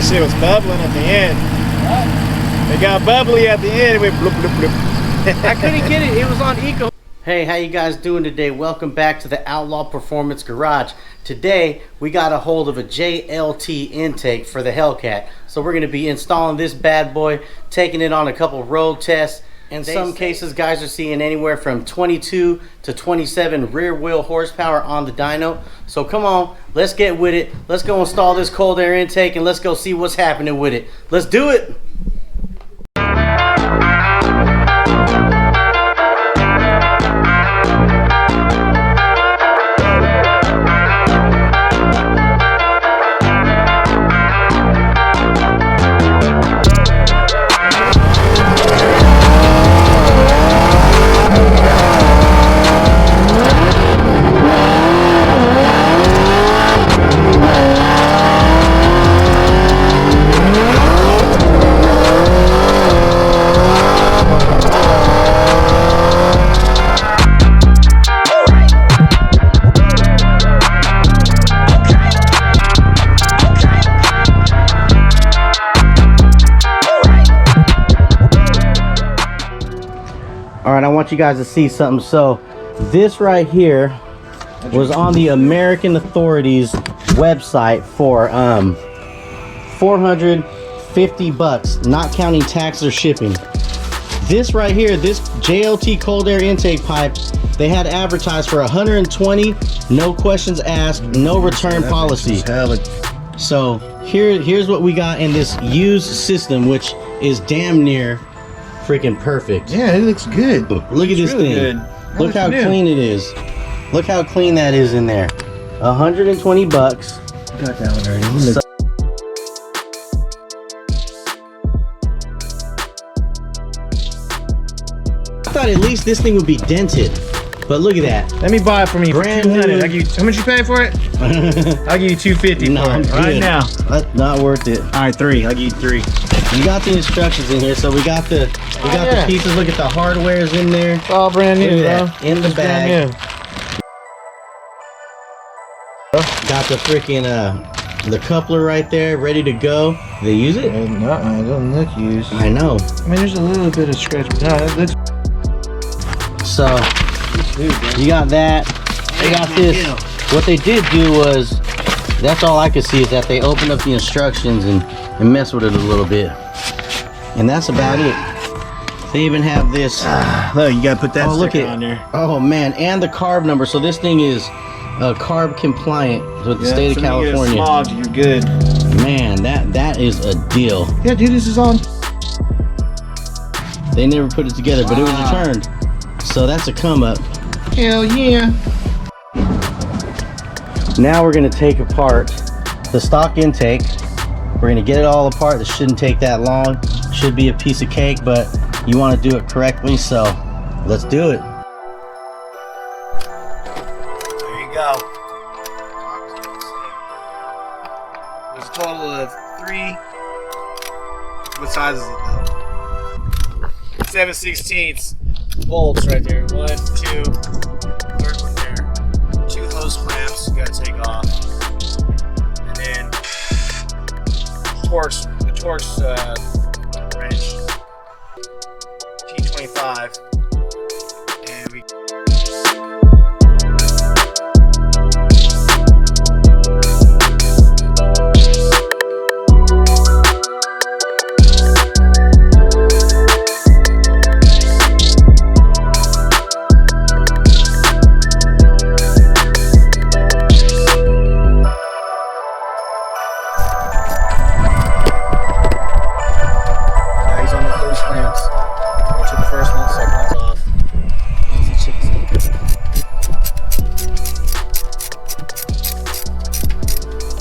shit was bubbling at the end. It got bubbly at the end. It went bloop, bloop, bloop. I couldn't get it. It was on eco. Hey, how you guys doing today? Welcome back to the Outlaw Performance Garage. Today, we got a hold of a JLT intake for the Hellcat. So we're gonna be installing this bad boy, taking it on a couple road tests. In some cases, guys are seeing anywhere from 22 to 27 rear wheel horsepower on the dyno. So come on, let's get with it. Let's go install this cold air intake and let's go see what's happening with it. Let's do it. All right, I want you guys to see something. So this right here was on the American authorities website for $450, not counting tax or shipping. This right here, this JLT cold air intake pipe, they had advertised for 120, no questions asked, no return policy. So here's what we got in this used system, which is damn near freaking perfect. Yeah, it looks good. Look at this really thing. good. Look how clean it is. Look how clean that is in there. 120 bucks. Got that one already. So I thought at least this thing would be dented, but look at that. Let me buy it for me. Brand for 200. new. I'll give you, how much you paying for it? I'll give you 250 No, for I'm it right good. now. That's not worth it. All right, 3. I'll give you 3. We got the instructions in here, so we got the the pieces. Look at the hardware's in there. It's all brand new, Look at bro. that, in the It's brand bag. new. Got the freaking the coupler right there, ready to go. They use it? No, it doesn't look used. I know. I mean, there's a little bit of scratch, but no, it looks So you got that. They got this. What they did do was, that's all I could see, is that they opened up the instructions and messed with it a little bit, and that's about it. They even have this. look, you gotta put that Look sticker at, on there. oh man, and the carb number. So this thing is carb compliant with the state of California. Smog, you're good. Man, that is a deal. Yeah, dude, this is on. They never put it together, but it was returned. So that's a come up. Hell yeah. Now we're gonna take apart the stock intake. We're gonna get it all apart. This shouldn't take that long. Should be a piece of cake, but you wanna do it correctly, so let's do it. There you go. There's a total of 3. What size is it though? 7/16 bolts right there. 1, 2. Third one there. 2 hose clamps you gotta take off. And then the Torx wrench. T25. And we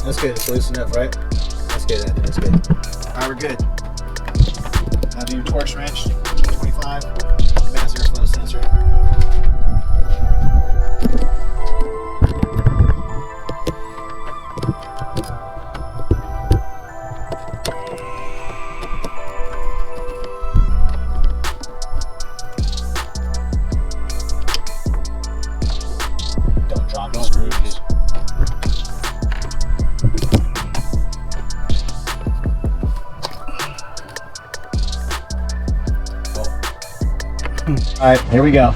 that's good. It's loose enough, right? That's good. That's good. Alright, we're good. Now do your Torx wrench, T25, mass airflow sensor. All right, here we go.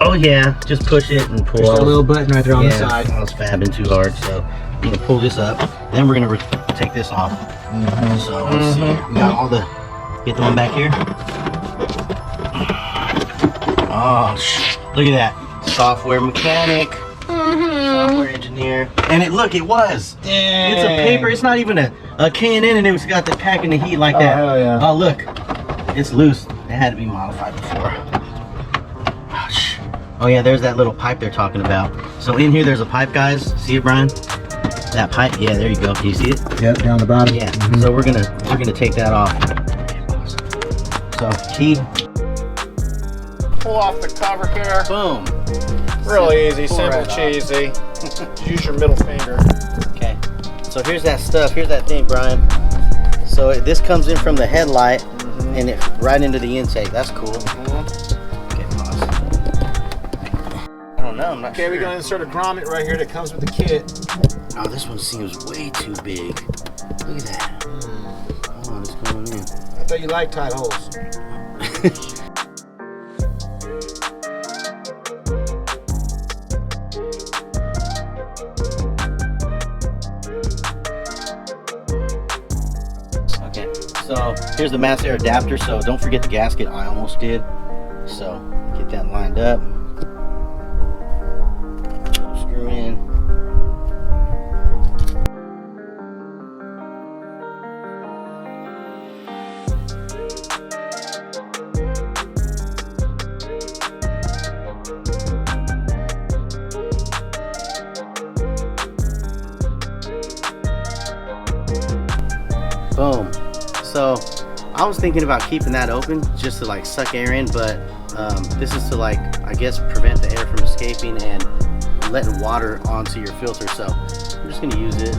Oh yeah, just push it and pull There's up. a little button right there on the Yeah, side. I was fabbing too hard, so I'm gonna pull this up. Then we're gonna take this off. So let's see. We got all the. Get the one back here. Oh, look at that. Software mechanic. Software engineer. And it look, it was. Dang. It's a paper. It's not even a K&N, and it was got the packing the heat like that. Oh, hell yeah. Oh look, it's loose. It had to be modified before. Oh yeah, there's that little pipe they're talking about. So in here, there's a pipe, guys. See it, Brian? That pipe. Yeah, there you go. Do you see it? Yep, down the bottom. Yeah. So we're gonna take that off. So key. Pull off the cover here. Boom. Really easy, Pull simple, right off. cheesy. Use your middle finger. Okay. So here's that stuff. Here's that thing, Brian. So this comes in from the headlight and it right into the intake. That's cool. Okay, pause. I don't know. I'm not Okay, sure. we're gonna insert a grommet right here that comes with the kit. Oh, this one seems way too big. Look at that. Hold on, it's going in. I thought you liked tight holes. Okay, so here's the mass air adapter. So don't forget the gasket. I almost did. So get that lined up. Screw in. Boom. So I was thinking about keeping that open just to like suck air in, but this is to like, I guess, prevent the air from escaping and letting water onto your filter. So I'm just gonna use it.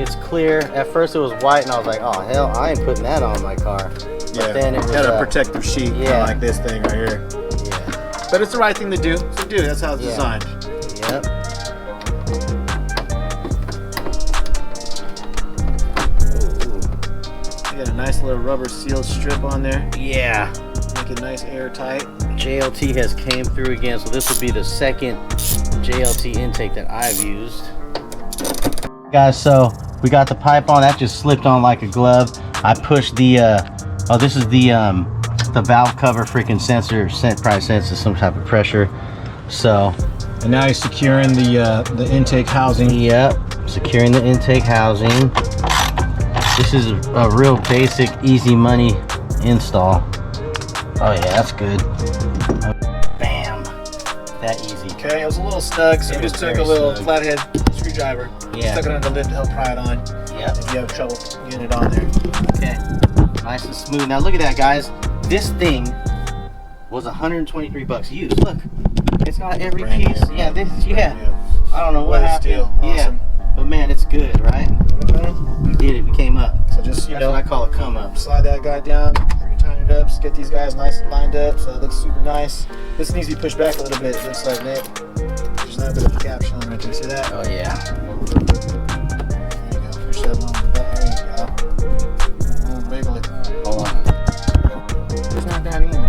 It's clear. At first it was white and I was like, oh hell, I ain't putting that on my car. But then it was got a protective sheet, yeah. like this thing right here. yeah. But it's the right thing to do. So do. That's how it's Yeah. designed. Yep. You got a nice little rubber sealed strip on there. Yeah. Make it nice airtight. JLT has came through again, so this will be the second JLT intake that I've used. Guys, so we got the pipe on. That just slipped on like a glove. I pushed the oh, this is the valve cover freaking sensor. Probably senses some type of pressure. So And now he's securing the intake housing. yep, securing the intake housing. This is a real basic, easy money install. Oh yeah, that's good. Bam, that easy. Okay, it was a little snug, so It we just was took a very little snug. flathead screwdriver. Yeah. Stuck it under the lid to help pry it on. Yep. If you have trouble getting it on there. Okay, nice and smooth. Now look at that, guys. This thing was 123 bucks used. Look, it's got every Brand piece. new. Yeah, this. Brand Yeah, new. I don't know what Weather happened. steel. Awesome. Yeah, but man, it's good, right? We did it. We came up. So just, you That's know, what I call a come up. slide that guy down, tighten it up, get these guys nice and lined up so it looks super nice. This needs to be pushed back a little bit. It looks like that. There's a little bit of a gap showing right there. See that? Oh yeah. There you go. Push that along the back. There you go. Wiggle it. Hold on. It's not that easy.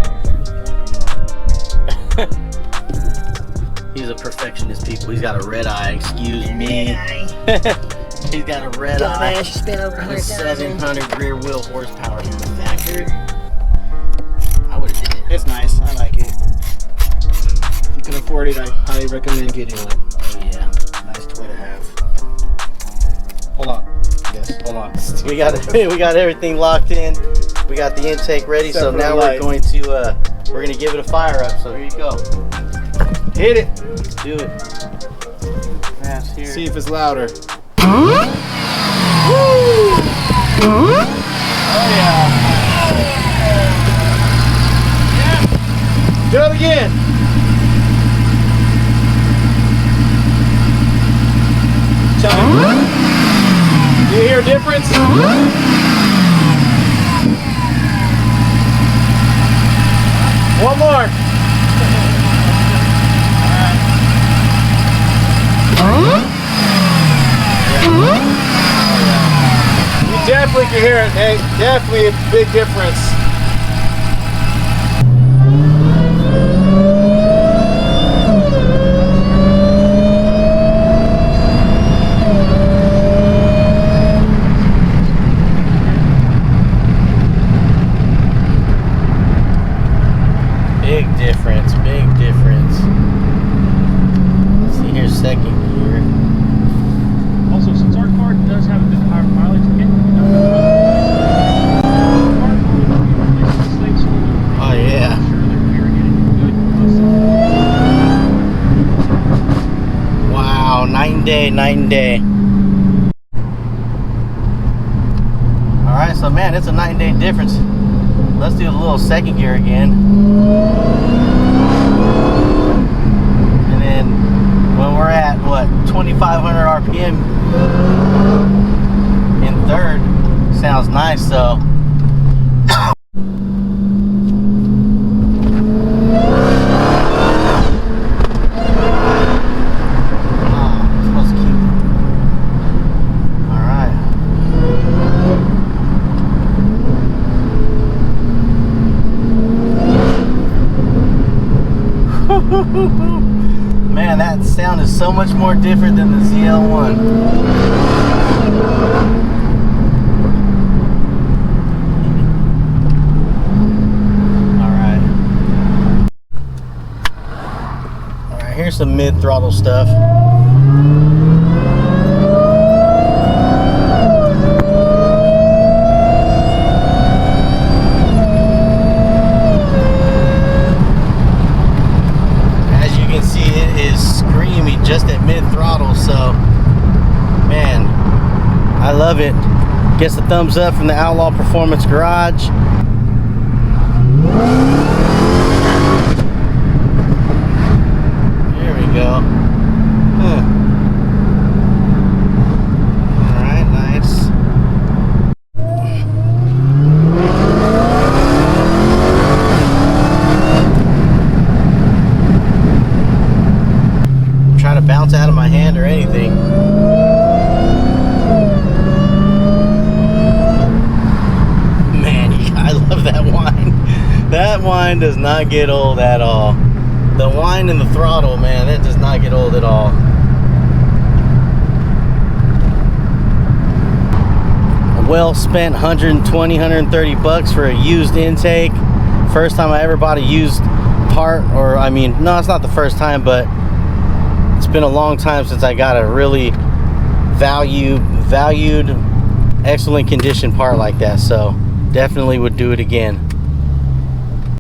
He's a perfectionist, people. He's got a red eye. Excuse me. He's got a red eye. spin over With 700 rear wheel horsepower from the factory. I would have did it. It's nice. I like it. If you can afford it, I highly recommend getting one. Oh yeah. Nice toy to have. Hold on. Yes. Hold on. We got everything locked in. We got the intake ready. Except So for now the we're light. going to give it a fire up. So here you go. Hit it. Let's do it. That's here. See if it's louder. Do it again. Tell me. Do you hear a difference? One more. You definitely can hear it, hey. Definitely a big difference. difference, big difference. Let's see here, second gear. Also, since our car does have a bit higher mileage, Oh yeah. Wow, night and day, night and day. Alright, so man, it's a night and day difference. Let's do a little second gear again. And then when we're at what, 2,500 RPM in third, sounds nice. So man, that sound is so much more different than the ZL1. Alright, here's some mid-throttle stuff. Just at mid-throttle, so man, I love it. Gets a thumbs up from the Outlaw Performance Garage. There we go. Alright, nice. To bounce out of my hand or anything. Man, I love that whine. That whine does not get old at all. The whine in the throttle, man, that does not get old at all. A well spent 120, 130 bucks for a used intake. First time I ever bought a used part, or I mean, no, it's not the first time, but it's been a long time since I got a really valued, excellent condition part like that. So definitely would do it again.